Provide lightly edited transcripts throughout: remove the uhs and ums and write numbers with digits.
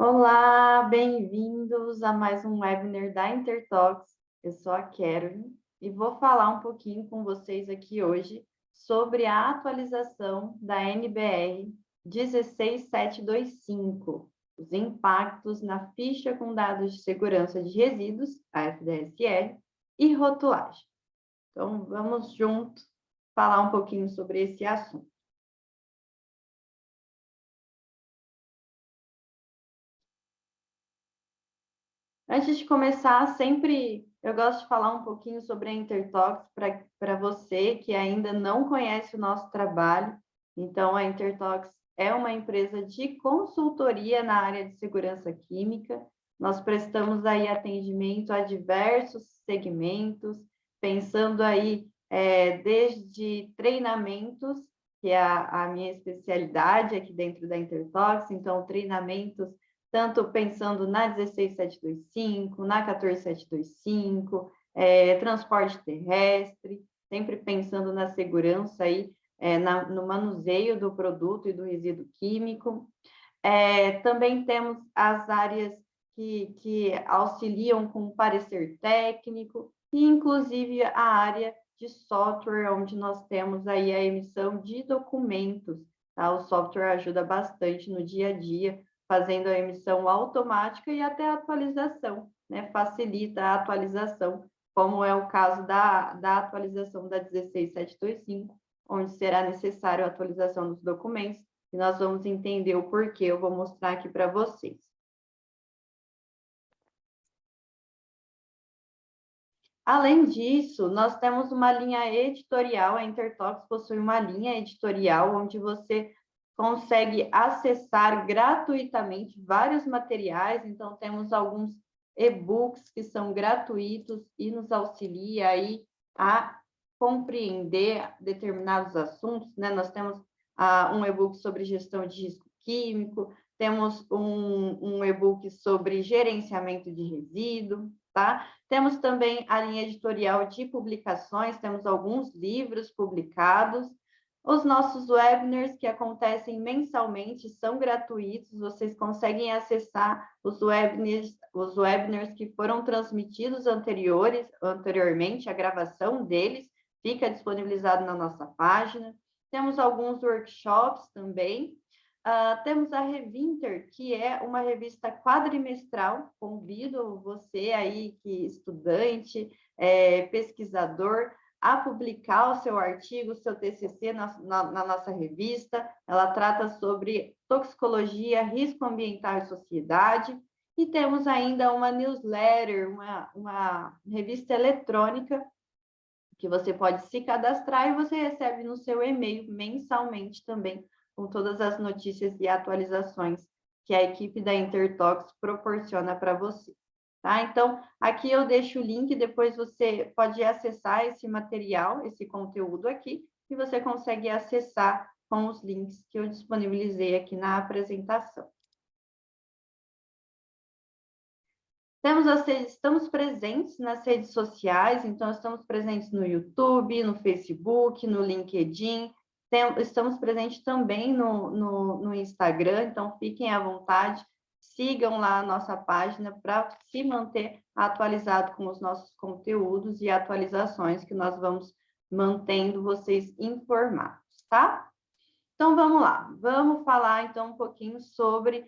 Olá, bem-vindos a mais um webinar da Intertalks. Eu sou a Carolyn e vou falar um pouquinho com vocês aqui hoje sobre a atualização da NBR 16725, os impactos na ficha com dados de segurança de resíduos, a FDSR, e rotulagem. Então, vamos juntos falar um pouquinho sobre esse assunto. Antes de começar, sempre eu gosto de falar um pouquinho sobre a Intertalks para você que ainda não conhece o nosso trabalho. Então, a Intertalks é uma empresa de consultoria na área de segurança química. Nós prestamos aí atendimento a diversos segmentos, pensando aí desde treinamentos, que é a minha especialidade aqui dentro da Intertalks, então treinamentos tanto pensando na 16725, na 14725, transporte terrestre, sempre pensando na segurança aí, no manuseio do produto e do resíduo químico. Também temos as áreas que auxiliam com o parecer técnico e, inclusive, a área de software, onde nós temos aí a emissão de documentos. Tá? O software ajuda bastante no dia a dia, fazendo a emissão automática e até a atualização, né? Facilita a atualização, como é o caso da atualização da 16725, onde será necessário a atualização dos documentos, e nós vamos entender o porquê, eu vou mostrar aqui para vocês. Além disso, nós temos uma linha editorial, a Intertalks possui uma linha editorial onde você consegue acessar gratuitamente vários materiais, então temos alguns e-books que são gratuitos e nos auxilia aí a compreender determinados assuntos, né? Nós temos um e-book sobre gestão de risco químico, temos um e-book sobre gerenciamento de resíduo, tá? Temos também a linha editorial de publicações, temos alguns livros publicados. Os nossos webinars, que acontecem mensalmente, são gratuitos, vocês conseguem acessar os webinars que foram transmitidos anteriormente, a gravação deles fica disponibilizado na nossa página. Temos alguns workshops também. Temos a Revinter, que é uma revista quadrimestral. Convido você aí, que estudante, pesquisador, a publicar o seu artigo, o seu TCC na nossa revista. Ela trata sobre toxicologia, risco ambiental e sociedade. E temos ainda uma newsletter, uma revista eletrônica, que você pode se cadastrar e você recebe no seu e-mail mensalmente também, com todas as notícias e atualizações que a equipe da Intertalks proporciona para você. Tá? Então, aqui eu deixo o link, depois você pode acessar esse material, esse conteúdo aqui, e você consegue acessar com os links que eu disponibilizei aqui na apresentação. Estamos presentes nas redes sociais, então estamos presentes no YouTube, no Facebook, no LinkedIn, estamos presentes também no Instagram, então fiquem à vontade, sigam lá a nossa página para se manter atualizado com os nossos conteúdos e atualizações que nós vamos mantendo vocês informados, tá? Então, vamos lá. Vamos falar, então, um pouquinho sobre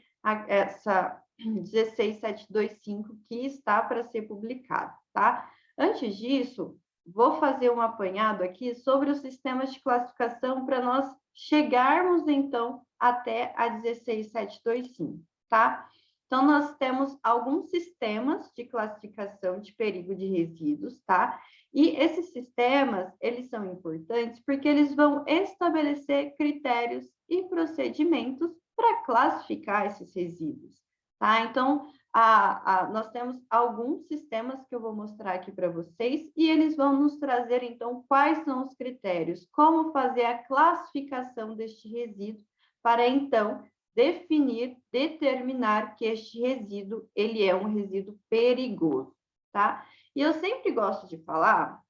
essa 16725 que está para ser publicado, tá? Antes disso, vou fazer um apanhado aqui sobre os sistemas de classificação para nós chegarmos, então, até a 16725, tá? Então, nós temos alguns sistemas de classificação de perigo de resíduos, tá? E esses sistemas, eles são importantes porque eles vão estabelecer critérios e procedimentos para classificar esses resíduos, tá? Então, nós temos alguns sistemas que eu vou mostrar aqui para vocês e eles vão nos trazer, então, quais são os critérios, como fazer a classificação deste resíduo para, então, determinar que este resíduo, ele é um resíduo perigoso, tá? E eu sempre gosto de falar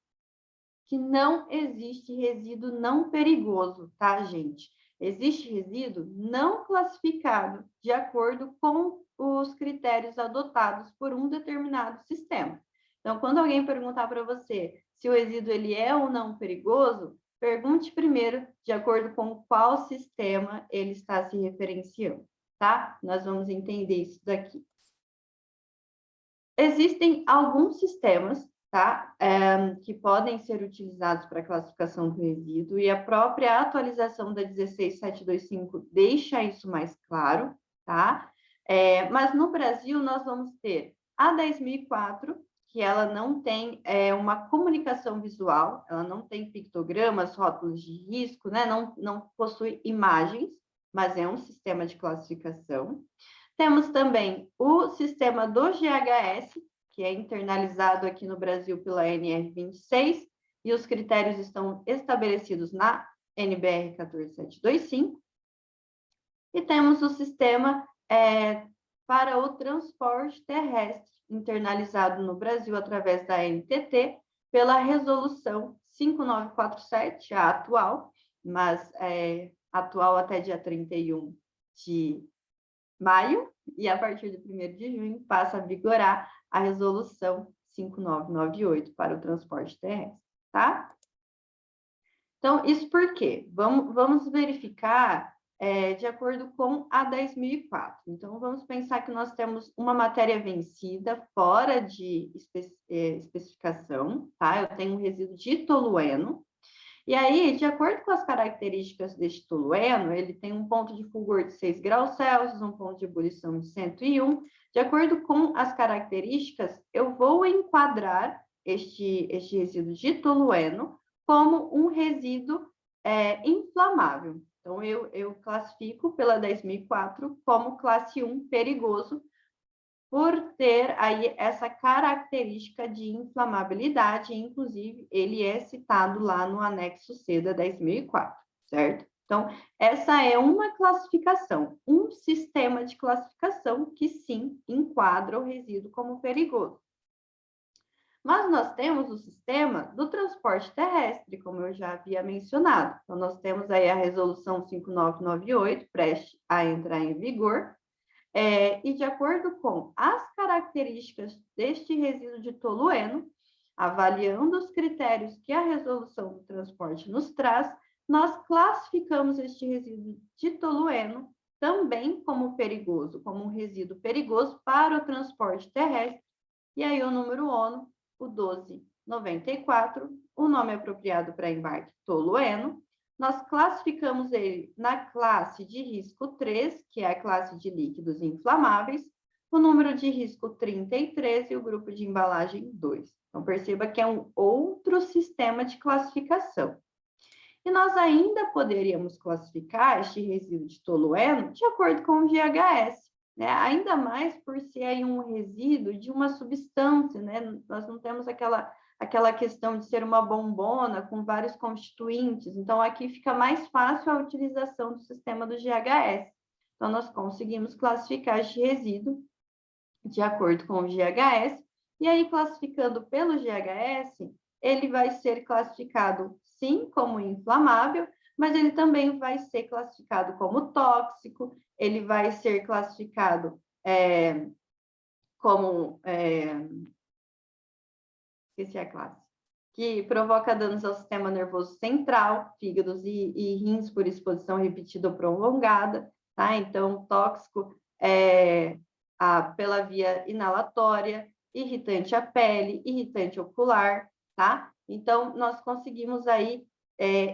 que não existe resíduo não perigoso, tá, gente? Existe resíduo não classificado de acordo com os critérios adotados por um determinado sistema. Então, quando alguém perguntar para você se o resíduo ele é ou não perigoso, pergunte primeiro de acordo com qual sistema ele está se referenciando, tá? Nós vamos entender isso daqui. Existem alguns sistemas, tá? Que podem ser utilizados para a classificação do resíduo, e a própria atualização da 16725 deixa isso mais claro, tá? Mas no Brasil, nós vamos ter a 10.004, que ela não tem uma comunicação visual, ela não tem pictogramas, rótulos de risco, né? Não possui imagens, mas é um sistema de classificação. Temos também o sistema do GHS, que é internalizado aqui no Brasil pela NR26, e os critérios estão estabelecidos na NBR 14725. E temos o sistema para o transporte terrestre, internalizado no Brasil através da NTT, pela resolução 5947, a atual, mas atual até dia 31 de maio, e a partir do 1º de junho passa a vigorar a resolução 5998 para o transporte terrestre, tá? Então, isso por quê? Vamos verificar de acordo com a 10.004. Então, vamos pensar que nós temos uma matéria vencida fora de especificação, tá? Eu tenho um resíduo de tolueno. E aí, de acordo com as características deste tolueno, ele tem um ponto de fulgor de 6 graus Celsius, um ponto de ebulição de 101. De acordo com as características, eu vou enquadrar este resíduo de tolueno como um resíduo inflamável. Então, eu classifico pela 10.004 como classe 1 perigoso, por ter aí essa característica de inflamabilidade, inclusive ele é citado lá no anexo C da 10.004, certo? Então, essa é uma classificação, um sistema de classificação que sim enquadra o resíduo como perigoso. Mas nós temos o sistema do transporte terrestre, como eu já havia mencionado. Então, nós temos aí a resolução 5998, prestes a entrar em vigor, e de acordo com as características deste resíduo de tolueno, avaliando os critérios que a resolução do transporte nos traz, nós classificamos este resíduo de tolueno também como perigoso, como um resíduo perigoso para o transporte terrestre, e aí o número ONU, o 1294, o nome apropriado para embarque tolueno. Nós classificamos ele na classe de risco 3, que é a classe de líquidos inflamáveis, o número de risco 33 e o grupo de embalagem 2. Então, perceba que é um outro sistema de classificação. E nós ainda poderíamos classificar este resíduo de tolueno de acordo com o GHS, né? Ainda mais por ser aí um resíduo de uma substância, né? Nós não temos aquela questão de ser uma bombona com vários constituintes. Então, aqui fica mais fácil a utilização do sistema do GHS. Então, nós conseguimos classificar este resíduo de acordo com o GHS, e aí, classificando pelo GHS, ele vai ser classificado, sim, como inflamável, mas ele também vai ser classificado como tóxico, ele vai ser classificado como... esqueci a classe, que provoca danos ao sistema nervoso central, fígados e rins por exposição repetida ou prolongada, tá? Então, tóxico pela via inalatória, irritante à pele, irritante ocular, tá? Então, nós conseguimos aí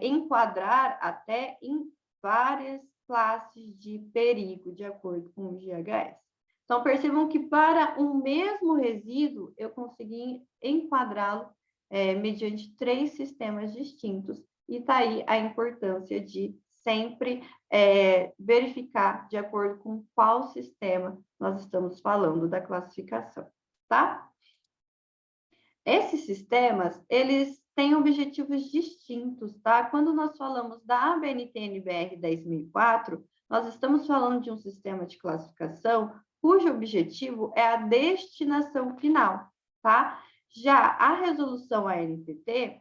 enquadrar até em várias classes de perigo, de acordo com o GHS. Então, percebam que para um mesmo resíduo, eu consegui enquadrá-lo mediante 3 sistemas distintos. E está aí a importância de sempre verificar de acordo com qual sistema nós estamos falando da classificação, tá? Esses sistemas, eles têm objetivos distintos, tá? Quando nós falamos da ABNT-NBR 10.004, nós estamos falando de um sistema de classificação cujo objetivo é a destinação final, tá? Já a resolução ANTT,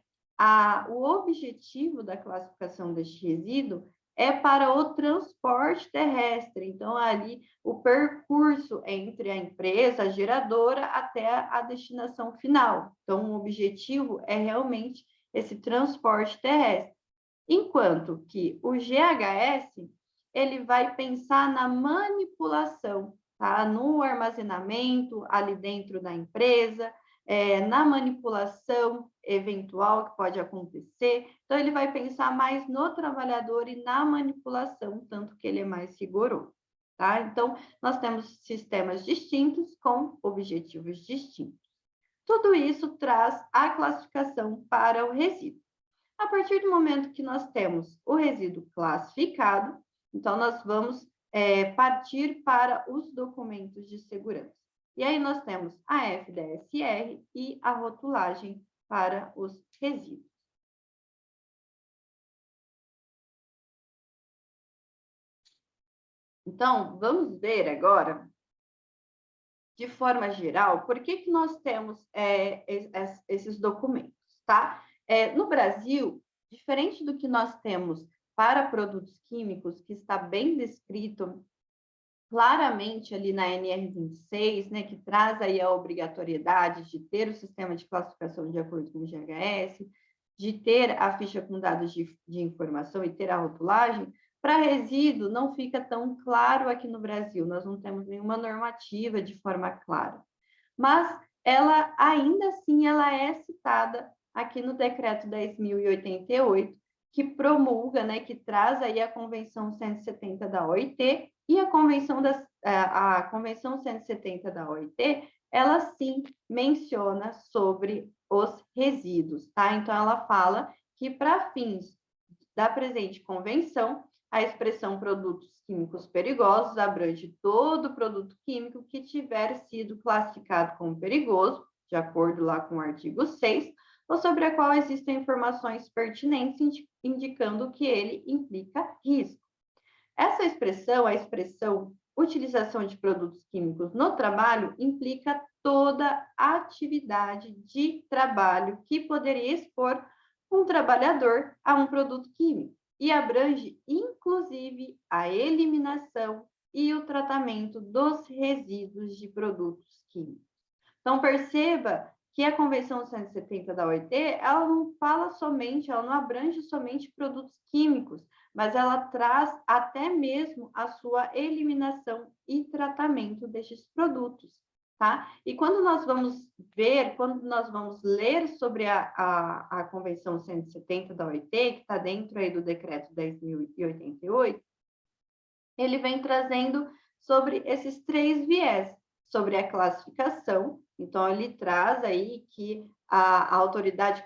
o objetivo da classificação deste resíduo é para o transporte terrestre. Então, ali, o percurso entre a empresa, a geradora, até a destinação final. Então, o objetivo é realmente esse transporte terrestre. Enquanto que o GHS, ele vai pensar na manipulação, tá? No armazenamento ali dentro da empresa, na manipulação eventual que pode acontecer. Então, ele vai pensar mais no trabalhador e na manipulação, tanto que ele é mais rigoroso, tá? Então, nós temos sistemas distintos com objetivos distintos. Tudo isso traz a classificação para o resíduo. A partir do momento que nós temos o resíduo classificado, então nós vamos partir para os documentos de segurança. E aí nós temos a FDSR e a rotulagem para os resíduos. Então, vamos ver agora, de forma geral, por que nós temos esses documentos, tá? No Brasil, diferente do que nós temos para produtos químicos, que está bem descrito claramente ali na NR26, né, que traz aí a obrigatoriedade de ter o sistema de classificação de acordo com o GHS, de ter a ficha com dados de informação e ter a rotulagem, para resíduo não fica tão claro aqui no Brasil, nós não temos nenhuma normativa de forma clara. Mas ela, ainda assim, ela é citada aqui no Decreto 10.088, que promulga, né, que traz aí a Convenção 170 da OIT, e a Convenção 170 da OIT, ela sim menciona sobre os resíduos, tá? Então, ela fala que, para fins da presente convenção, a expressão produtos químicos perigosos abrange todo produto químico que tiver sido classificado como perigoso, de acordo lá com o artigo 6, ou sobre a qual existem informações pertinentes indicando que ele implica risco. Essa expressão, a expressão utilização de produtos químicos no trabalho, implica toda atividade de trabalho que poderia expor um trabalhador a um produto químico e abrange, inclusive, a eliminação e o tratamento dos resíduos de produtos químicos. Então, perceba que a Convenção 170 da OIT, ela não fala somente, ela não abrange somente produtos químicos, mas ela traz até mesmo a sua eliminação e tratamento destes produtos, tá? E quando nós vamos ver, quando nós vamos ler sobre a Convenção 170 da OIT, que está dentro aí do Decreto 10.088, ele vem trazendo sobre esses três viés, sobre a classificação. Então, ele traz aí que a autoridade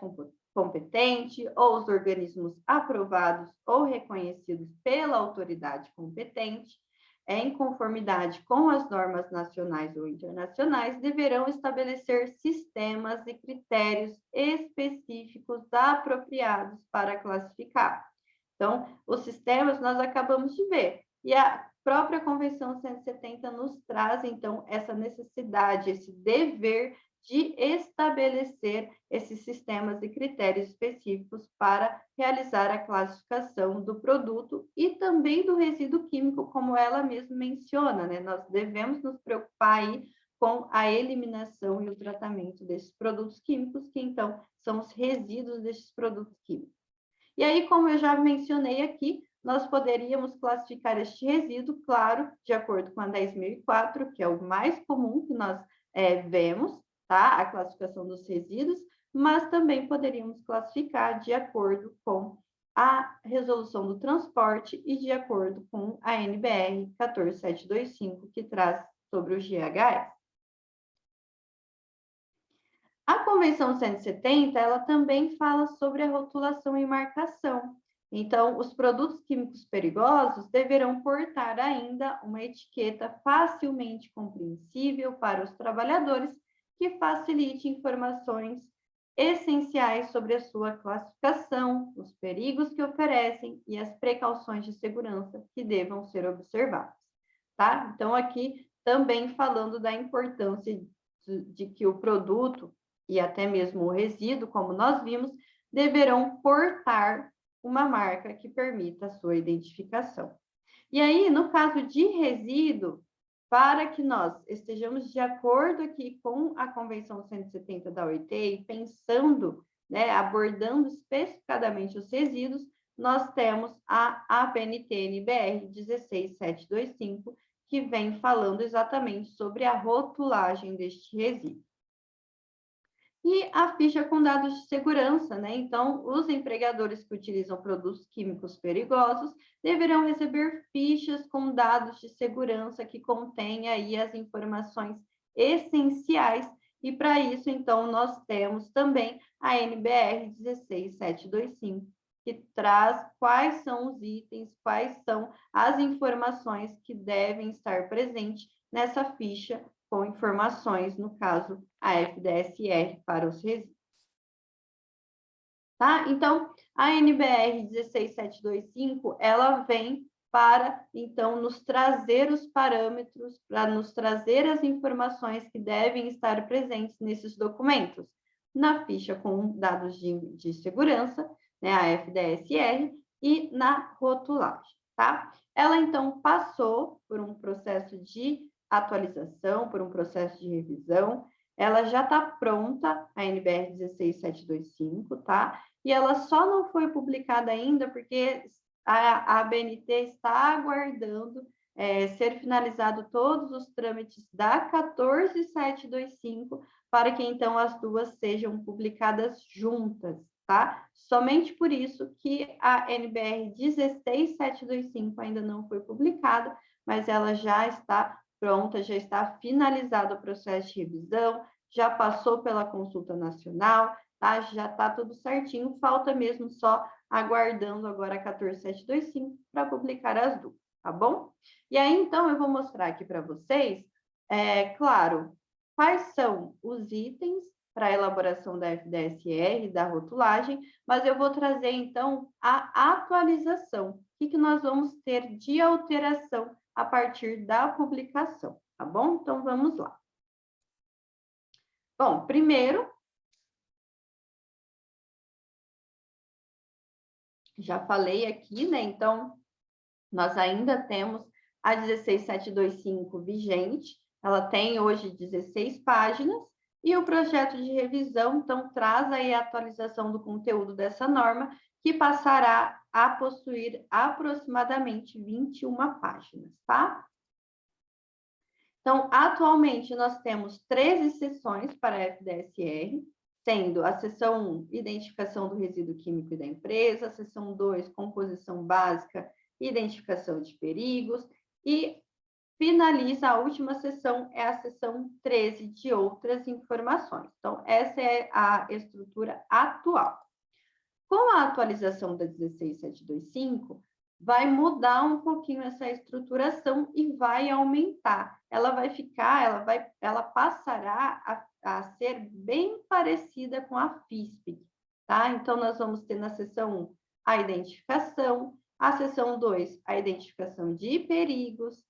competente ou os organismos aprovados ou reconhecidos pela autoridade competente, em conformidade com as normas nacionais ou internacionais, deverão estabelecer sistemas e critérios específicos apropriados para classificar. Então, os sistemas nós acabamos de ver. E a própria Convenção 170 nos traz, então, essa necessidade, esse dever de estabelecer esses sistemas e critérios específicos para realizar a classificação do produto e também do resíduo químico, como ela mesma menciona, né? Nós devemos nos preocupar aí com a eliminação e o tratamento desses produtos químicos, que então são os resíduos desses produtos químicos. E aí, como eu já mencionei aqui, nós poderíamos classificar este resíduo, claro, de acordo com a 10.004, que é o mais comum que nós vemos, tá? A classificação dos resíduos, mas também poderíamos classificar de acordo com a resolução do transporte e de acordo com a NBR 14725, que traz sobre o GHS. A Convenção 170, ela também fala sobre a rotulação e marcação. Então, os produtos químicos perigosos deverão portar ainda uma etiqueta facilmente compreensível para os trabalhadores que facilite informações essenciais sobre a sua classificação, os perigos que oferecem e as precauções de segurança que devam ser observadas, tá? Então, aqui também falando da importância de que o produto e até mesmo o resíduo, como nós vimos, deverão portar uma marca que permita a sua identificação. E aí, no caso de resíduo, para que nós estejamos de acordo aqui com a Convenção 170 da OIT e pensando, né, abordando especificadamente os resíduos, nós temos a ABNT-NBR 16725, que vem falando exatamente sobre a rotulagem deste resíduo. E a ficha com dados de segurança, né? Então, os empregadores que utilizam produtos químicos perigosos deverão receber fichas com dados de segurança que contêm aí as informações essenciais. E para isso, então, nós temos também a NBR 16725, que traz quais são os itens, quais são as informações que devem estar presentes nessa ficha com informações, no caso, a FDSR para os resíduos. Tá? Então, a NBR 16725, ela vem para, então, nos trazer os parâmetros, para nos trazer as informações que devem estar presentes nesses documentos, na ficha com dados de segurança, né, a FDSR, e na rotulagem, tá? Ela, então, passou por um processo de atualização, por um processo de revisão, ela já está pronta, a NBR 16725, tá? E ela só não foi publicada ainda porque a ABNT está aguardando ser finalizado todos os trâmites da 14725 para que, então, as duas sejam publicadas juntas, tá? Somente por isso que a NBR 16725 ainda não foi publicada, mas ela já está pronta, já está finalizado o processo de revisão, já passou pela consulta nacional, tá? Já está tudo certinho, falta mesmo só aguardando agora a 14725 para publicar as duas, tá bom? E aí, então, eu vou mostrar aqui para vocês, claro, quais são os itens para a elaboração da FDSR, da rotulagem, mas eu vou trazer, então, a atualização. O que nós vamos ter de alteração a partir da publicação, tá bom? Então, vamos lá. Bom, primeiro, já falei aqui, né? Então, nós ainda temos a 16725 vigente, ela tem hoje 16 páginas, e o projeto de revisão, então, traz aí a atualização do conteúdo dessa norma, que passará a possuir aproximadamente 21 páginas, tá? Então, atualmente, nós temos 13 seções para a FDSR, sendo a seção 1, identificação do resíduo químico e da empresa, a seção 2, composição básica, identificação de perigos, e finaliza a última seção, é a seção 13 de outras informações. Então, essa é a estrutura atual. Com a atualização da 16725, vai mudar um pouquinho essa estruturação e vai aumentar. Ela vai ficar, ela passará a ser bem parecida com a FISP, tá? Então, nós vamos ter na seção 1 a identificação, a seção 2, a identificação de perigos,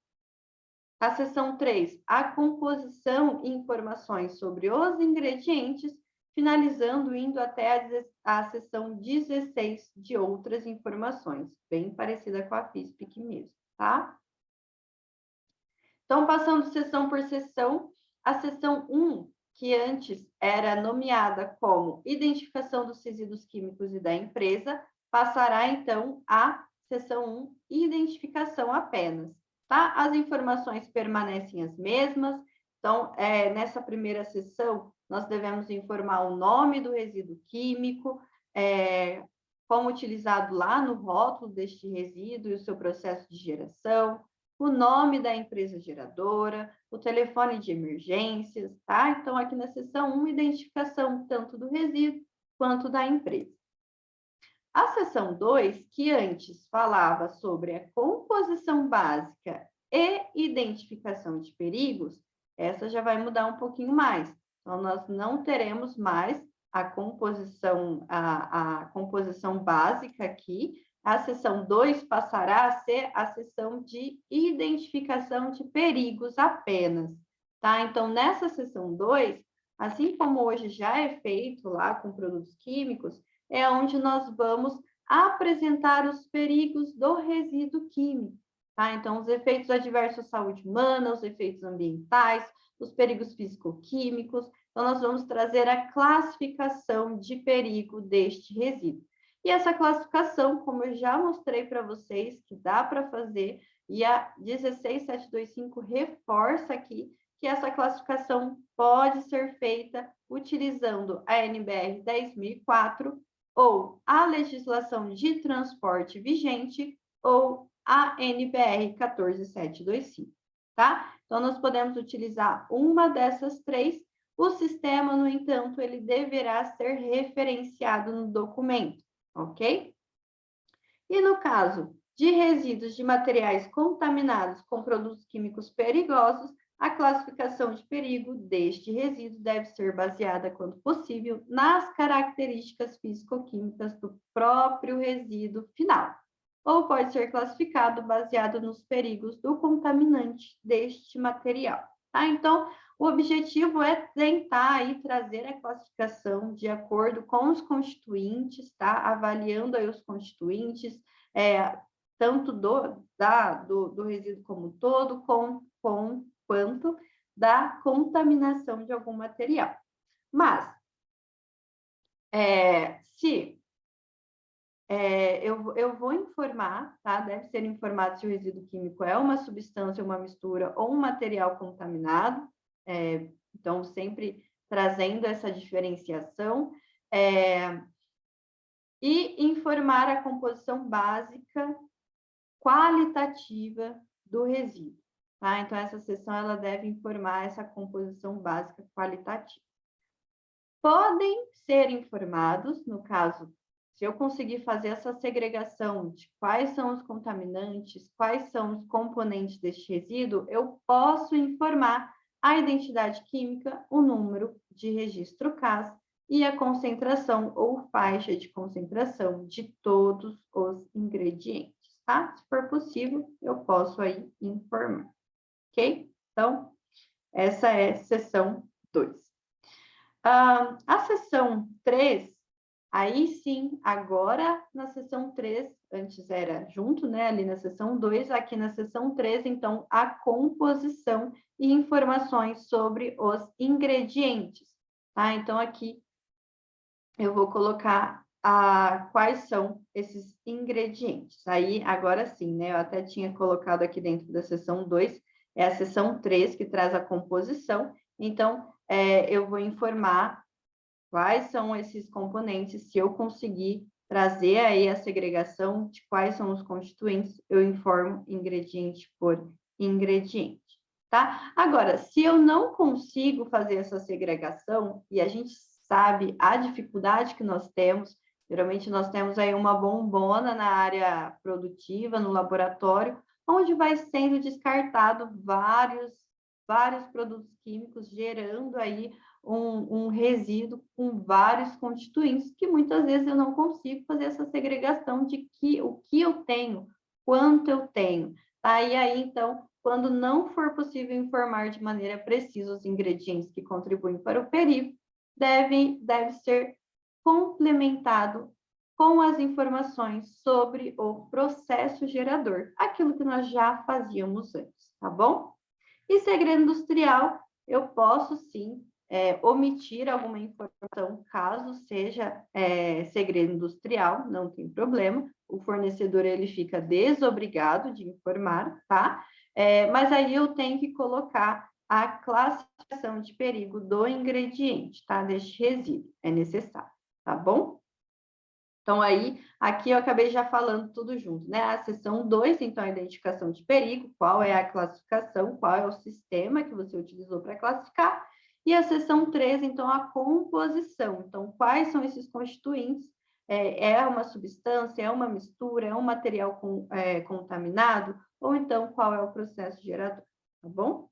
a seção 3, a composição e informações sobre os ingredientes, finalizando indo até a seção 16 de outras informações, bem parecida com a FISPIC mesmo, tá? Então, passando seção por seção, a seção 1, que antes era nomeada como identificação dos resíduos químicos e da empresa, passará, então, a seção 1, identificação apenas, tá? As informações permanecem as mesmas, então, nessa primeira seção, nós devemos informar o nome do resíduo químico, como utilizado lá no rótulo deste resíduo e o seu processo de geração, o nome da empresa geradora, o telefone de emergências, tá? Então, aqui na seção 1, identificação tanto do resíduo quanto da empresa. A seção 2, que antes falava sobre a composição básica e identificação de perigos, essa já vai mudar um pouquinho mais. Então, nós não teremos mais a composição básica aqui. A seção 2 passará a ser a seção de identificação de perigos apenas, tá? Então, nessa seção 2, assim como hoje já é feito lá com produtos químicos, é onde nós vamos apresentar os perigos do resíduo químico, tá? Então, os efeitos adversos à saúde humana, os efeitos ambientais, os perigos físico-químicos. Então, nós vamos trazer a classificação de perigo deste resíduo. E essa classificação, como eu já mostrei para vocês, que dá para fazer, e a 16725 reforça aqui que essa classificação pode ser feita utilizando a NBR 10.004 ou a legislação de transporte vigente ou a NBR 14725, tá? Então, nós podemos utilizar uma dessas três. O sistema, no entanto, ele deverá ser referenciado no documento, ok? E no caso de resíduos de materiais contaminados com produtos químicos perigosos, a classificação de perigo deste resíduo deve ser baseada, quando possível, nas características físico-químicas do próprio resíduo final, ou pode ser classificado baseado nos perigos do contaminante deste material, tá? Então, o objetivo é tentar aí trazer a classificação de acordo com os constituintes, tá? Avaliando aí os constituintes, tanto do resíduo como um todo, quanto da contaminação de algum material. Mas, eu vou informar, tá? Deve ser informado se o resíduo químico é uma substância, uma mistura ou um material contaminado. Então, sempre trazendo essa diferenciação. E informar a composição básica qualitativa do resíduo, tá? Então, essa seção ela deve informar essa composição básica qualitativa. Podem ser informados, no caso, se eu conseguir fazer essa segregação de quais são os contaminantes, quais são os componentes deste resíduo, eu posso informar a identidade química, o número de registro CAS e a concentração ou faixa de concentração de todos os ingredientes, tá? Se for possível, eu posso aí informar, ok? Então, essa é a seção 2. A seção 3, aí sim, agora na seção 3, antes era junto, né? Ali na seção 2, aqui na seção 3, então, a composição e informações sobre os ingredientes, tá? Então, aqui eu vou colocar quais são esses ingredientes. Aí, agora sim, né? Eu até tinha colocado aqui dentro da seção 2, é a seção 3 que traz a composição. Então, eu vou informar quais são esses componentes. Se eu conseguir trazer aí a segregação de quais são os constituintes, eu informo ingrediente por ingrediente, tá? Agora, se eu não consigo fazer essa segregação, e a gente sabe a dificuldade que nós temos, geralmente nós temos aí uma bombona na área produtiva, no laboratório, onde vai sendo descartado vários produtos químicos, gerando aí um resíduo com vários constituintes, que muitas vezes eu não consigo fazer essa segregação de o que eu tenho, quanto eu tenho, tá? E aí, então, quando não for possível informar de maneira precisa os ingredientes que contribuem para o perigo, deve ser complementado com as informações sobre o processo gerador, aquilo que nós já fazíamos antes, tá bom? E segredo industrial, eu posso sim omitir alguma informação, caso seja segredo industrial, não tem problema, o fornecedor ele fica desobrigado de informar, tá? Mas aí eu tenho que colocar a classificação de perigo do ingrediente, tá? Deste resíduo, é necessário, tá bom? Então, aí, aqui eu acabei já falando tudo junto, né? A seção 2, então, a identificação de perigo, qual é a classificação, qual é o sistema que você utilizou para classificar, e a seção 3, então, a composição. Então, quais são esses constituintes? É uma substância, é uma mistura, é um material contaminado, ou então, qual é o processo gerador, tá bom?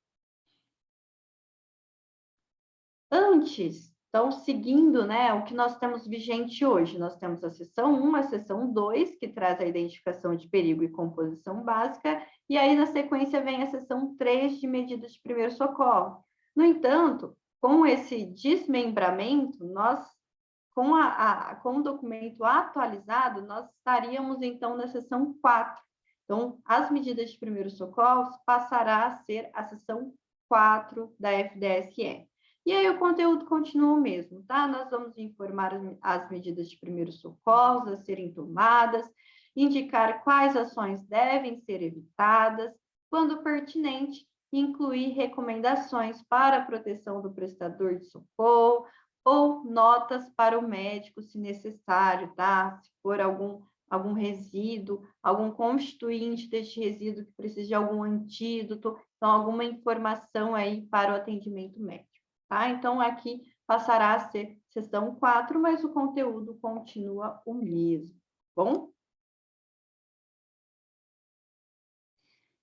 Antes, então, seguindo, né, o que nós temos vigente hoje, nós temos a seção 1, a seção 2, que traz a identificação de perigo e composição básica, e aí, na sequência, vem a seção 3 de medidas de primeiro socorro. No entanto, com esse desmembramento, nós com o documento atualizado, nós estaríamos, então, na seção 4. Então, as medidas de primeiros socorros passará a ser a seção 4 da FDSE. E aí o conteúdo continua o mesmo, tá? Nós vamos informar as medidas de primeiros socorros a serem tomadas, indicar quais ações devem ser evitadas, quando pertinente, incluir recomendações para a proteção do prestador de socorro ou notas para o médico, se necessário, tá? Se for algum resíduo, algum constituinte deste resíduo que precisa de algum antídoto, então alguma informação aí para o atendimento médico, tá? Então, aqui passará a ser seção 4, mas o conteúdo continua o mesmo, bom?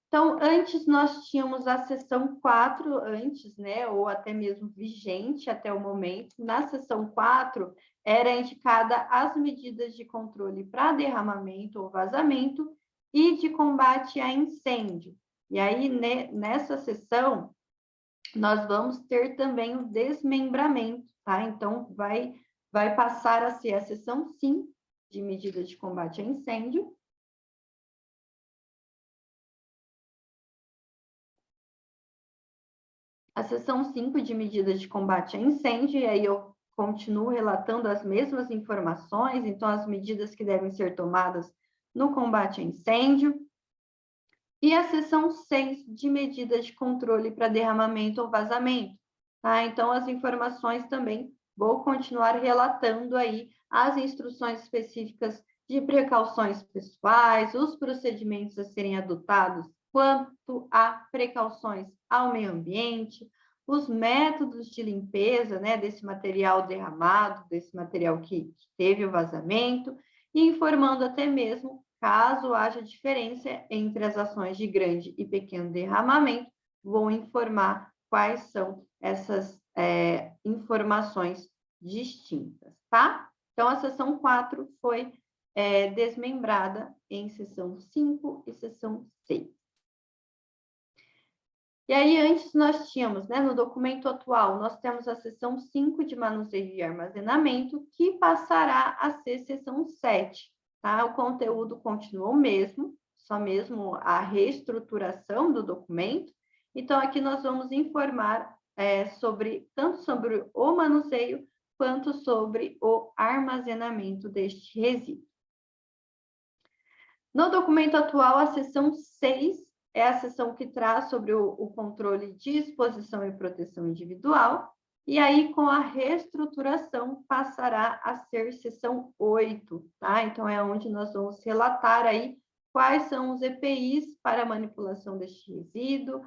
Então, antes nós tínhamos a seção 4, antes, né, ou até mesmo vigente até o momento. Na seção 4, era indicada as medidas de controle para derramamento ou vazamento e de combate a incêndio. E aí, nessa seção, nós vamos ter também o desmembramento, tá? Então, vai passar a ser a seção 5 de medidas de combate a incêndio. A seção 5 de medidas de combate a incêndio, e aí eu continuo relatando as mesmas informações, então as medidas que devem ser tomadas no combate a incêndio. E a seção 6 de medidas de controle para derramamento ou vazamento, tá? Então as informações também vou continuar relatando aí as instruções específicas de precauções pessoais, os procedimentos a serem adotados quanto a precauções ao meio ambiente, os métodos de limpeza, né, desse material derramado, desse material que teve o vazamento, e informando até mesmo, caso haja diferença entre as ações de grande e pequeno derramamento, vou informar quais são essas informações distintas, tá? Então, a seção 4 foi desmembrada em seção 5 e seção 6. E aí, antes nós tínhamos, né, no documento atual, nós temos a seção 5 de manuseio e armazenamento, que passará a ser seção 7, tá? O conteúdo continua o mesmo, só mesmo a reestruturação do documento. Então, aqui nós vamos informar tanto sobre o manuseio, quanto sobre o armazenamento deste resíduo. No documento atual, a seção 6 é a seção que traz sobre o controle de exposição e proteção individual, e aí, com a reestruturação, passará a ser seção 8, tá? Então, é onde nós vamos relatar aí quais são os EPIs para a manipulação deste resíduo,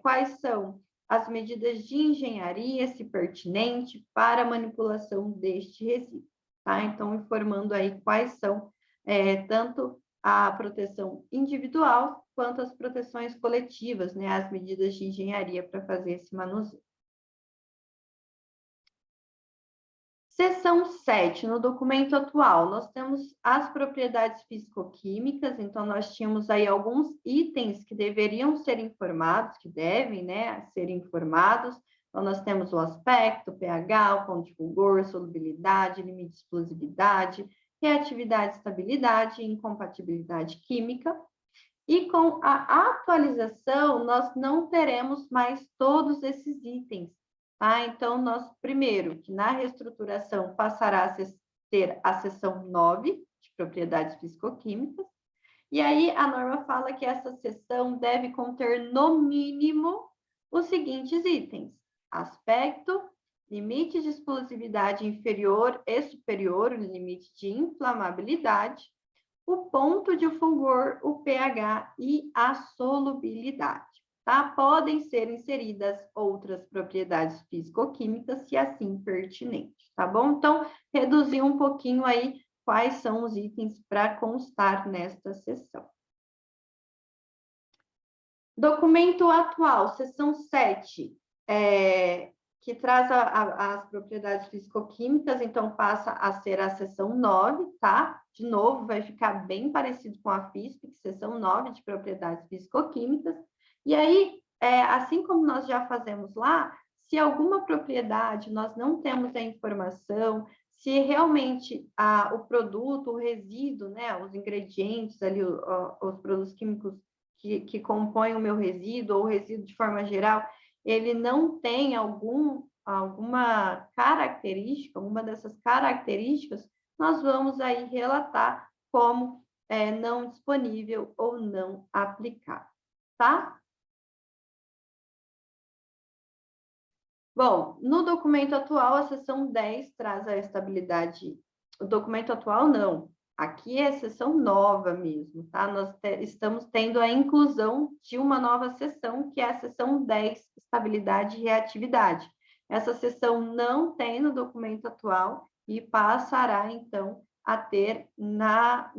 quais são as medidas de engenharia, se pertinente, para a manipulação deste resíduo, tá? Então, informando aí quais são tanto a proteção individual quanto as proteções coletivas, né, as medidas de engenharia para fazer esse manuseio. Seção 7, no documento atual, nós temos as propriedades físico-químicas, então nós tínhamos aí alguns itens que deveriam ser informados, que devem, né, ser informados. Então, nós temos o aspecto, o pH, o ponto de fulgor, solubilidade, limite de explosividade, reatividade, estabilidade e incompatibilidade química. E com a atualização, nós não teremos mais todos esses itens, tá? Então, nós, primeiro, que na reestruturação passará a ter a seção 9, de propriedades físico-químicas, e aí a norma fala que essa seção deve conter, no mínimo, os seguintes itens: aspecto, limite de explosividade inferior e superior, o limite de inflamabilidade, o ponto de fulgor, o pH e a solubilidade, tá? Podem ser inseridas outras propriedades físico-químicas, se assim pertinente, tá bom? Então, reduzir um pouquinho aí quais são os itens para constar nesta seção. Documento atual, seção 7, que traz as propriedades físico-químicas, então passa a ser a seção 9, tá? De novo, vai ficar bem parecido com a FISP, seção 9 de propriedades físico-químicas. E aí, assim como nós já fazemos lá, se alguma propriedade nós não temos a informação, se realmente o produto, o resíduo, né, os ingredientes ali, os produtos químicos que compõem o meu resíduo, ou o resíduo de forma geral, ele não tem alguma característica, alguma dessas características, nós vamos aí relatar como não disponível ou não aplicável, tá? Bom, no documento atual, a seção 10 traz a estabilidade. O documento atual, não. Aqui é a seção nova mesmo, tá? Nós estamos tendo a inclusão de uma nova seção, que é a seção 10, estabilidade e reatividade. Essa seção não tem no documento atual e passará, então, a ter na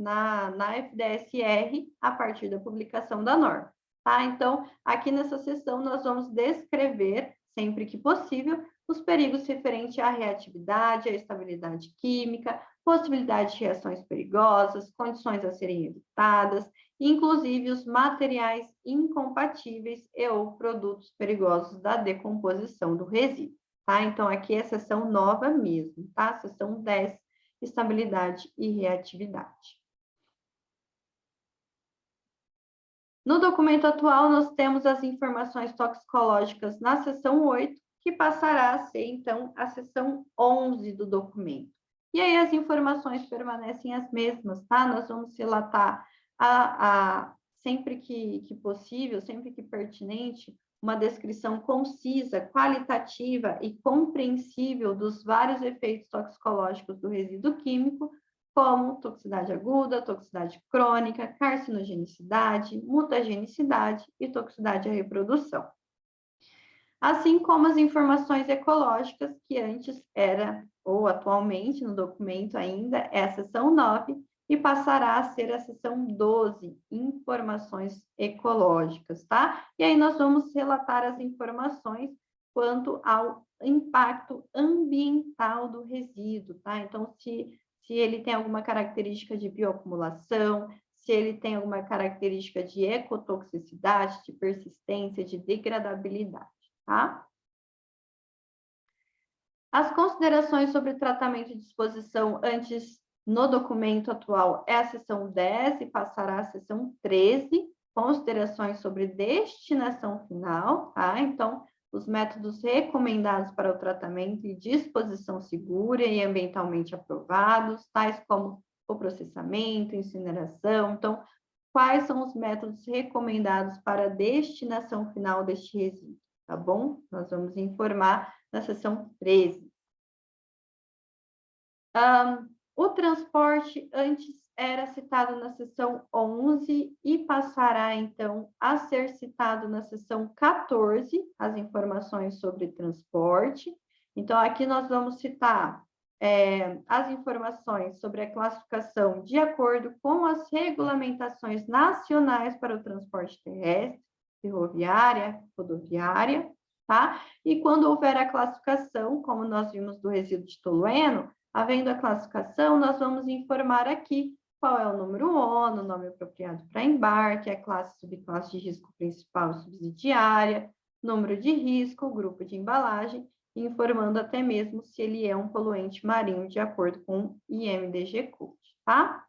FDSR a partir da publicação da norma, tá? Então, aqui nessa seção, nós vamos descrever, sempre que possível, os perigos referentes à reatividade, à estabilidade química, possibilidade de reações perigosas, condições a serem evitadas, inclusive os materiais incompatíveis e ou produtos perigosos da decomposição do resíduo, tá? Então, aqui é a seção nova mesmo, tá? Seção 10, estabilidade e reatividade. No documento atual, nós temos as informações toxicológicas na seção 8, que passará a ser, então, a seção 11 do documento. E aí as informações permanecem as mesmas, tá? Nós vamos relatar sempre que possível, sempre que pertinente, uma descrição concisa, qualitativa e compreensível dos vários efeitos toxicológicos do resíduo químico, como toxicidade aguda, toxicidade crônica, carcinogenicidade, mutagenicidade e toxicidade à reprodução. Assim como as informações ecológicas, que antes era, ou atualmente no documento ainda, é a seção 9, e passará a ser a seção 12, informações ecológicas, tá? E aí nós vamos relatar as informações quanto ao impacto ambiental do resíduo, tá? Então, se ele tem alguma característica de bioacumulação, se ele tem alguma característica de ecotoxicidade, de persistência, de degradabilidade, tá? As considerações sobre tratamento e disposição antes no documento atual é a seção 10 e passará a seção 13, considerações sobre destinação final, tá? Então, os métodos recomendados para o tratamento e disposição segura e ambientalmente aprovados, tais como o processamento, incineração. Então, quais são os métodos recomendados para a destinação final deste resíduo, tá bom? Nós vamos informar na seção 13. O transporte antes era citado na seção 11 e passará, então, a ser citado na seção 14, as informações sobre transporte. Então, aqui nós vamos citar as informações sobre a classificação de acordo com as regulamentações nacionais para o transporte terrestre, ferroviária, rodoviária, tá? E quando houver a classificação, como nós vimos do resíduo de tolueno, havendo a classificação, nós vamos informar aqui qual é o número ONU, o nome apropriado para embarque, a classe, subclasse de risco principal e subsidiária, número de risco, grupo de embalagem, informando até mesmo se ele é um poluente marinho de acordo com o IMDG Code, tá?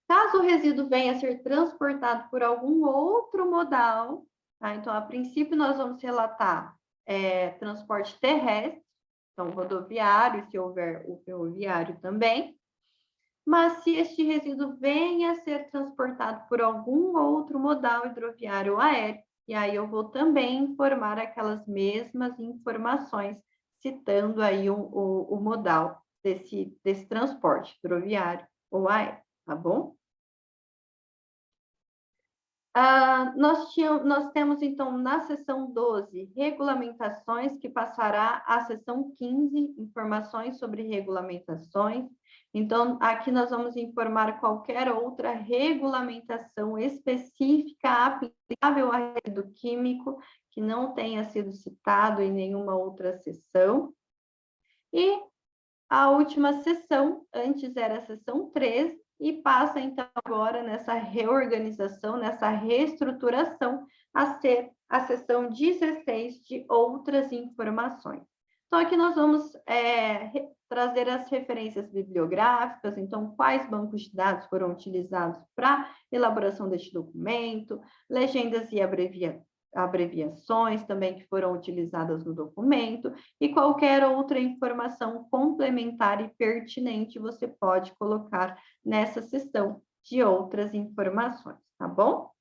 Caso o resíduo venha a ser transportado por algum outro modal, tá? Então, a princípio, nós vamos relatar transporte terrestre, então rodoviário, se houver o ferroviário também, mas se este resíduo venha a ser transportado por algum outro modal hidroviário ou aéreo, e aí eu vou também informar aquelas mesmas informações, citando aí o modal desse transporte hidroviário ou aéreo, tá bom? Nós temos, então, na seção 12, regulamentações, que passará à seção 15, informações sobre regulamentações. Então, aqui nós vamos informar qualquer outra regulamentação específica aplicável a resíduo químico que não tenha sido citado em nenhuma outra seção. E a última seção, antes era a seção 13, e passa, então, agora nessa reorganização, nessa reestruturação, a ser a seção 16 de outras informações. Então, aqui nós vamos trazer as referências bibliográficas, então, quais bancos de dados foram utilizados para elaboração deste documento, legendas e abreviações também que foram utilizadas no documento, e qualquer outra informação complementar e pertinente você pode colocar nessa seção de outras informações, tá bom?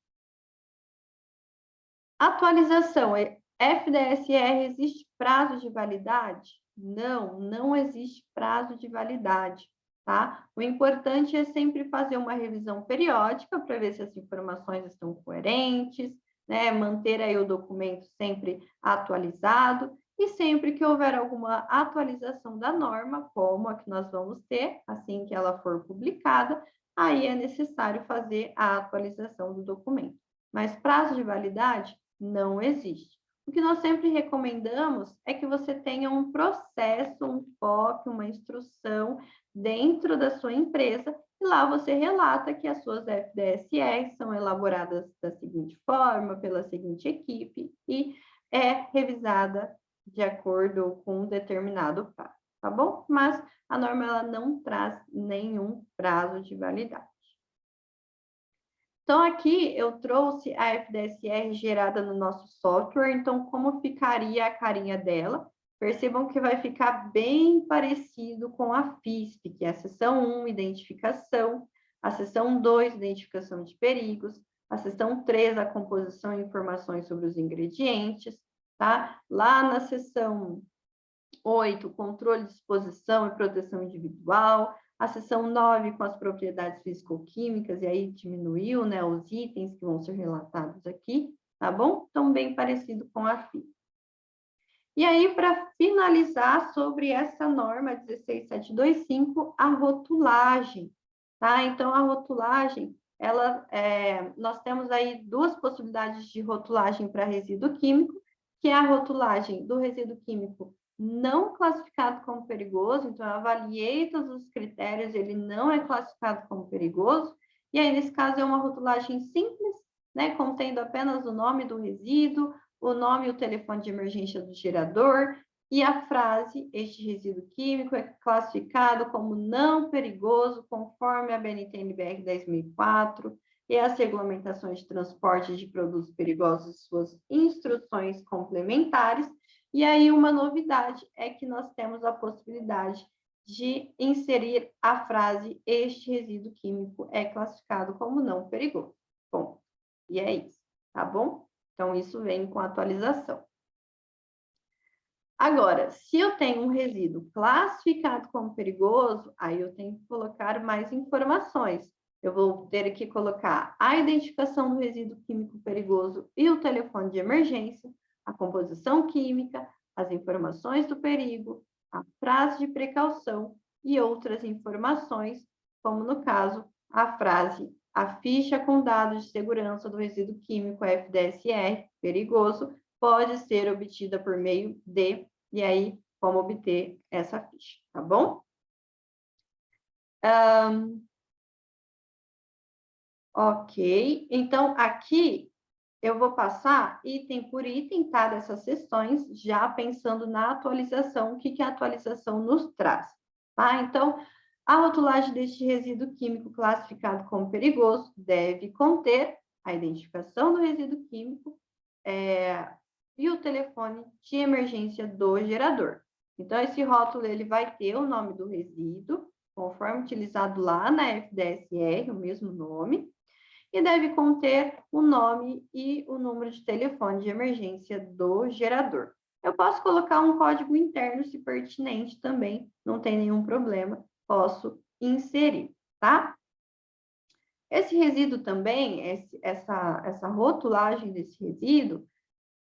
Atualização. FDSR, existe prazo de validade? Não, não existe prazo de validade, tá? O importante é sempre fazer uma revisão periódica para ver se as informações estão coerentes, né? Manter aí o documento sempre atualizado e sempre que houver alguma atualização da norma, como a que nós vamos ter assim que ela for publicada, aí é necessário fazer a atualização do documento. Mas prazo de validade não existe. O que nós sempre recomendamos é que você tenha um processo, um POC, uma instrução dentro da sua empresa, e lá você relata que as suas FDSRs são elaboradas da seguinte forma, pela seguinte equipe, e é revisada de acordo com um determinado prazo, tá bom? Mas a norma ela não traz nenhum prazo de validade. Então, aqui eu trouxe a FDSR gerada no nosso software, então como ficaria a carinha dela? Percebam que vai ficar bem parecido com a FISP, que é a seção 1, identificação, a seção 2, identificação de perigos, a seção 3, a composição e informações sobre os ingredientes, tá? Lá na seção 8, controle de exposição e proteção individual, a seção 9 com as propriedades físico-químicas, e aí diminuiu, né, os itens que vão ser relatados aqui, tá bom? Então, bem parecido com a FI. E aí, para finalizar sobre essa norma 16725, a rotulagem, tá? Então, a rotulagem, nós temos aí duas possibilidades de rotulagem para resíduo químico, que é a rotulagem do resíduo químico não classificado como perigoso, então eu avaliei todos os critérios, ele não é classificado como perigoso, e aí nesse caso é uma rotulagem simples, né, contendo apenas o nome do resíduo, o nome e o telefone de emergência do gerador, e a frase, este resíduo químico é classificado como não perigoso, conforme a BNT-NBR 10.004, e as regulamentações de transporte de produtos perigosos e suas instruções complementares. E aí, uma novidade é que nós temos a possibilidade de inserir a frase: este resíduo químico é classificado como não perigoso. Bom, e é isso, tá bom? Então, isso vem com a atualização. Agora, se eu tenho um resíduo classificado como perigoso, aí eu tenho que colocar mais informações. Eu vou ter que colocar a identificação do resíduo químico perigoso e o telefone de emergência, a composição química, as informações do perigo, a frase de precaução e outras informações, como no caso, a frase: a ficha com dados de segurança do resíduo químico FDSR perigoso pode ser obtida por meio de, e aí, como obter essa ficha, tá bom? Ok, então aqui eu vou passar item por item, tá, dessas sessões, já pensando na atualização, o que a atualização nos traz, tá? Então, a rotulagem deste resíduo químico classificado como perigoso deve conter a identificação do resíduo químico e o telefone de emergência do gerador. Então, esse rótulo ele vai ter o nome do resíduo, conforme utilizado lá na FDSR, o mesmo nome, e deve conter o nome e o número de telefone de emergência do gerador. Eu posso colocar um código interno, se pertinente também, não tem nenhum problema, posso inserir, tá? Esse resíduo também, essa rotulagem desse resíduo,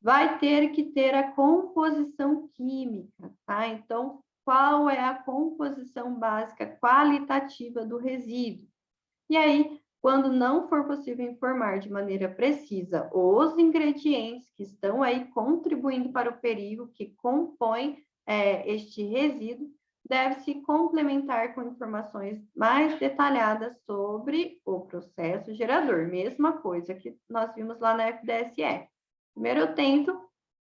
vai ter que ter a composição química, tá? Então, qual é a composição básica qualitativa do resíduo? E aí, quando não for possível informar de maneira precisa os ingredientes que estão aí contribuindo para o perigo que compõe este resíduo, deve-se complementar com informações mais detalhadas sobre o processo gerador. Mesma coisa que nós vimos lá na FDSR. Primeiro eu tento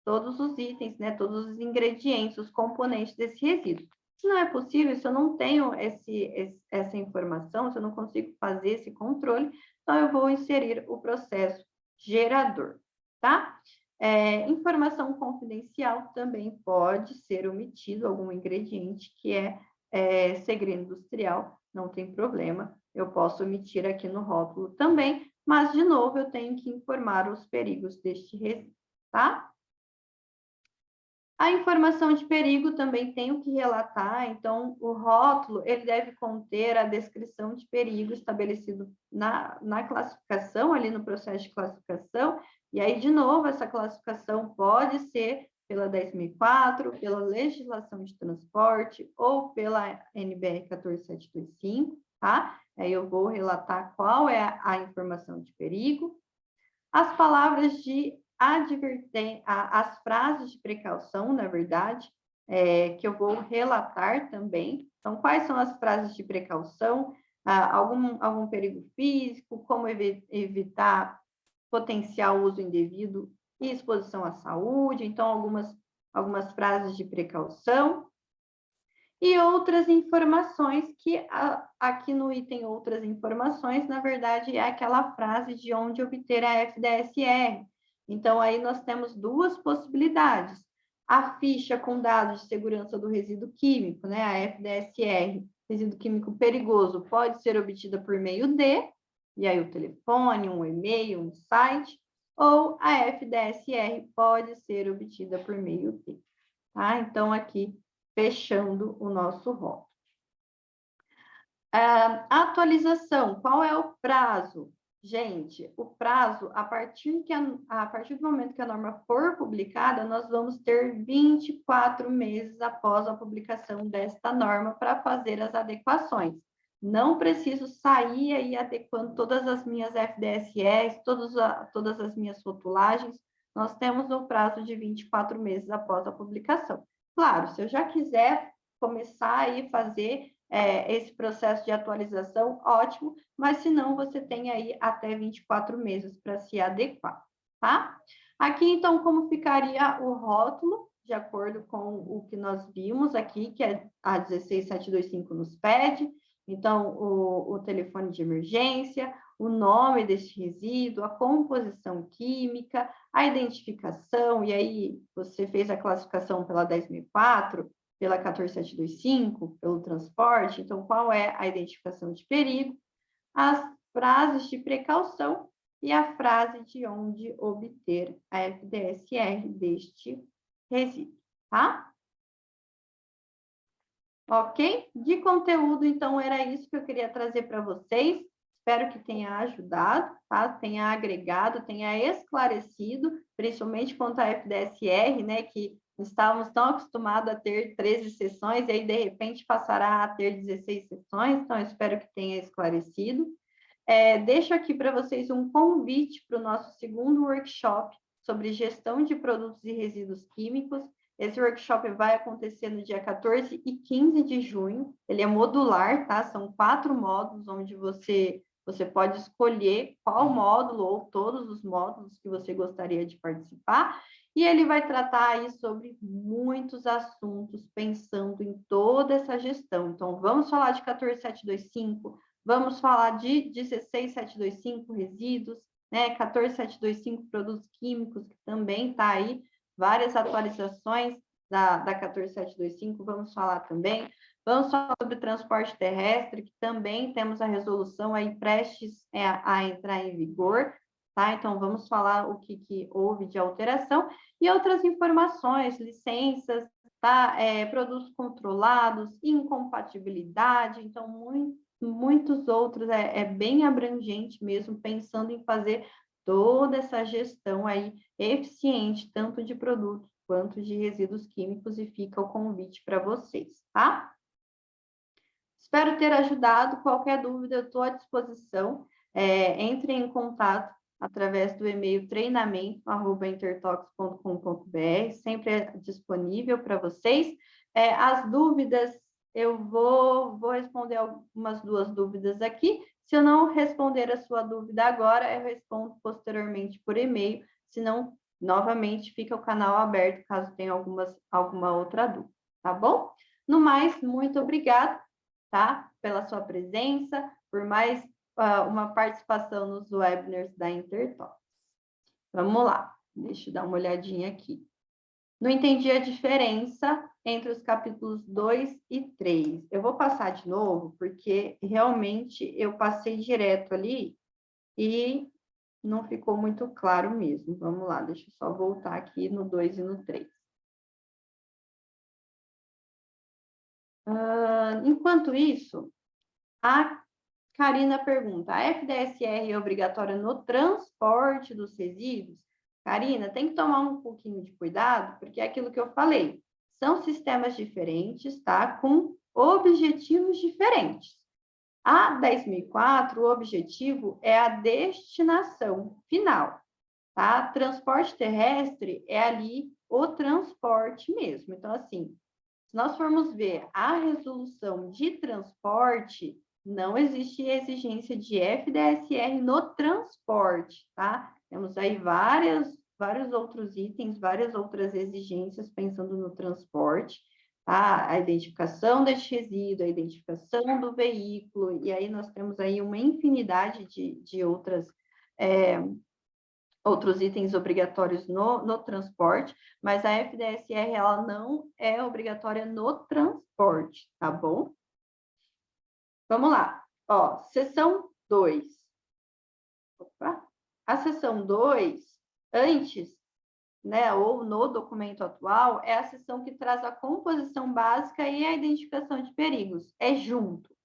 todos os itens, né, todos os ingredientes, os componentes desse resíduo. Se não é possível, se eu não tenho essa informação, se eu não consigo fazer esse controle, então eu vou inserir o processo gerador, tá? Informação confidencial também pode ser omitido algum ingrediente que é segredo industrial, não tem problema, eu posso omitir aqui no rótulo também, mas, de novo, eu tenho que informar os perigos deste resíduo, tá? A informação de perigo também tenho que relatar, então, o rótulo, ele deve conter a descrição de perigo estabelecido na classificação, ali no processo de classificação, e aí, de novo, essa classificação pode ser pela 10.004, pela legislação de transporte ou pela NBR 14725, tá? Aí eu vou relatar qual é a informação de perigo. As palavras de advertência, as frases de precaução, na verdade, que eu vou relatar também. Então, quais são as frases de precaução? Algum perigo físico, como evitar potencial uso indevido e exposição à saúde. Então, algumas frases de precaução. E outras informações que aqui no item outras informações, na verdade, é aquela frase de onde obter a FDSR. Então, aí nós temos duas possibilidades. A ficha com dados de segurança do resíduo químico, né, a FDSR, resíduo químico perigoso, pode ser obtida por meio de, e aí o telefone, um e-mail, um site, ou a FDSR pode ser obtida por meio de. Tá? Então, aqui fechando o nosso rótulo. Atualização, qual é o prazo? Gente, o prazo, a partir do momento que a norma for publicada, nós vamos ter 24 meses após a publicação desta norma para fazer as adequações. Não preciso sair aí adequando todas as minhas FDSS, todas as minhas rotulagens, nós temos o prazo de 24 meses após a publicação. Claro, se eu já quiser começar aí a fazer esse processo de atualização, ótimo, mas se não, você tem aí até 24 meses para se adequar, tá? Aqui, então, como ficaria o rótulo, de acordo com o que nós vimos aqui, que é a 16725 nos pede, então, o telefone de emergência, o nome deste resíduo, a composição química, a identificação, e aí você fez a classificação pela 10.004, pela 14725, pelo transporte, então qual é a identificação de perigo, as frases de precaução e a frase de onde obter a FDSR deste resíduo, tá? Ok? De conteúdo, então, era isso que eu queria trazer para vocês. Espero que tenha ajudado, tá? Tenha agregado, tenha esclarecido, principalmente quanto à FDSR, né? Que estávamos tão acostumados a ter 13 sessões, e aí, de repente, passará a ter 16 sessões, então, eu espero que tenha esclarecido. Deixo aqui para vocês um convite para o nosso segundo workshop sobre gestão de produtos e resíduos químicos. Esse workshop vai acontecer no dia 14 e 15 de junho. Ele é modular, tá? São 4 módulos, onde você pode escolher qual módulo ou todos os módulos que você gostaria de participar. E ele vai tratar aí sobre muitos assuntos, pensando em toda essa gestão. Então, vamos falar de 14725, vamos falar de 16725, resíduos, né? 14725, produtos químicos, que também está aí, várias atualizações da 14725, vamos falar também. Vamos falar sobre transporte terrestre, que também temos a resolução aí prestes a entrar em vigor, tá? Então, vamos falar o que houve de alteração e outras informações, licenças, tá? Produtos controlados, incompatibilidade, então, muitos outros, é bem abrangente mesmo, pensando em fazer toda essa gestão aí eficiente, tanto de produtos quanto de resíduos químicos, e fica o convite para vocês, tá? Espero ter ajudado. Qualquer dúvida, eu estou à disposição. Entre em contato através do e-mail treinamento@intertox.com.br, sempre é disponível para vocês. As dúvidas, eu vou responder algumas 2 dúvidas aqui. Se eu não responder a sua dúvida agora, eu respondo posteriormente por e-mail. Se não Novamente, fica o canal aberto caso tenha alguma outra dúvida, tá bom? No mais, muito obrigada, tá? Pela sua presença, por mais uma participação nos webinars da Intertalks. Vamos lá, deixa eu dar uma olhadinha aqui. Não entendi a diferença entre os capítulos 2 e 3. Eu vou passar de novo, porque realmente eu passei direto ali e não ficou muito claro mesmo. Vamos lá, deixa eu só voltar aqui no 2 e no 3. Enquanto isso, a Karina pergunta, a FDSR é obrigatória no transporte dos resíduos? Karina, tem que tomar um pouquinho de cuidado, porque é aquilo que eu falei, são sistemas diferentes, tá? Com objetivos diferentes. A 10.004, o objetivo é a destinação final, tá? Transporte terrestre é ali o transporte mesmo. Então, assim, se nós formos ver a resolução de transporte, não existe exigência de FDSR no transporte, tá? Temos aí vários outros itens, várias outras exigências pensando no transporte, tá? A identificação deste resíduo, a identificação do veículo, e aí nós temos aí uma infinidade de outros itens obrigatórios no transporte, mas a FDSR ela não é obrigatória no transporte, tá bom? Vamos lá. Ó, seção 2. Opa. A seção 2, antes, né, ou no documento atual, é a seção que traz a composição básica e a identificação de perigos. É junto.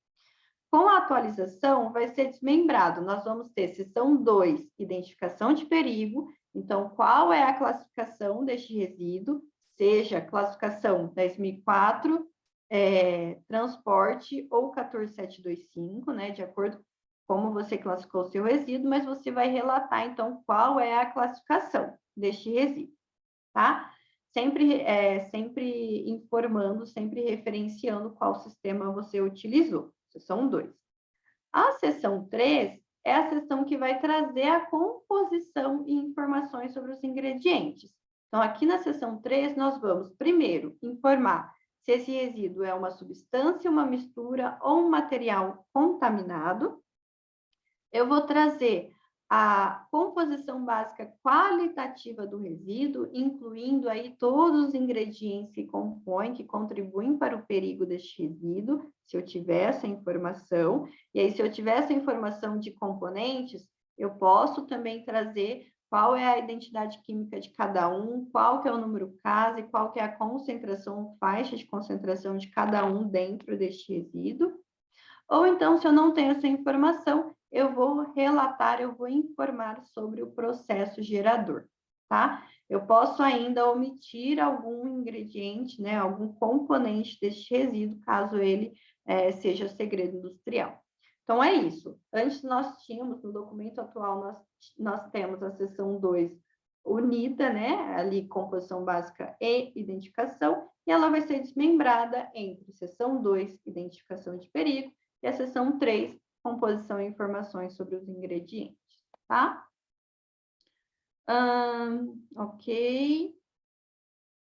Com a atualização, vai ser desmembrado. Nós vamos ter seção 2, identificação de perigo. Então, qual é a classificação deste resíduo? Seja classificação 10.004, transporte ou 14725, né? De acordo com como você classificou o seu resíduo, mas você vai relatar, então, qual é a classificação deste resíduo, tá? Sempre informando, sempre referenciando qual sistema você utilizou. Seção 2. A seção 3 é a seção que vai trazer a composição e informações sobre os ingredientes. Então, aqui na seção 3, nós vamos, primeiro, informar se esse resíduo é uma substância, uma mistura ou um material contaminado. Eu vou trazer a composição básica qualitativa do resíduo, incluindo aí todos os ingredientes que compõem, que contribuem para o perigo deste resíduo, se eu tiver essa informação. E aí, se eu tiver essa informação de componentes, eu posso também trazer qual é a identidade química de cada um, qual que é o número casa e qual que é a concentração, faixa de concentração de cada um dentro deste resíduo. Ou então, se eu não tenho essa informação, eu vou relatar, eu vou informar sobre o processo gerador, tá? Eu posso ainda omitir algum ingrediente, né, algum componente deste resíduo, caso ele seja segredo industrial. Então, é isso. Antes nós tínhamos, no documento atual, nós temos a seção 2 unida, né, ali composição básica e identificação, e ela vai ser desmembrada entre seção 2, identificação de perigo, e a seção 3, composição e informações sobre os ingredientes, tá? Ok.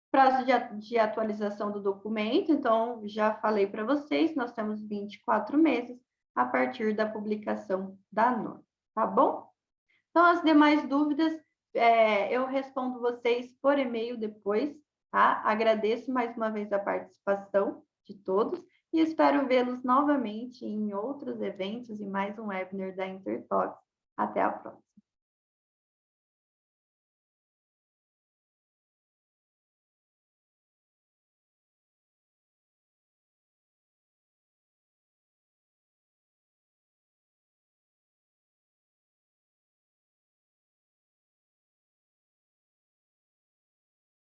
Prazo de atualização do documento, então, já falei para vocês, nós temos 24 meses a partir da publicação da norma, tá bom? Então, as demais dúvidas, eu respondo vocês por e-mail depois, tá? Agradeço mais uma vez a participação de todos e espero vê-los novamente em outros eventos e mais um webinar da Intertalks. Até a próxima.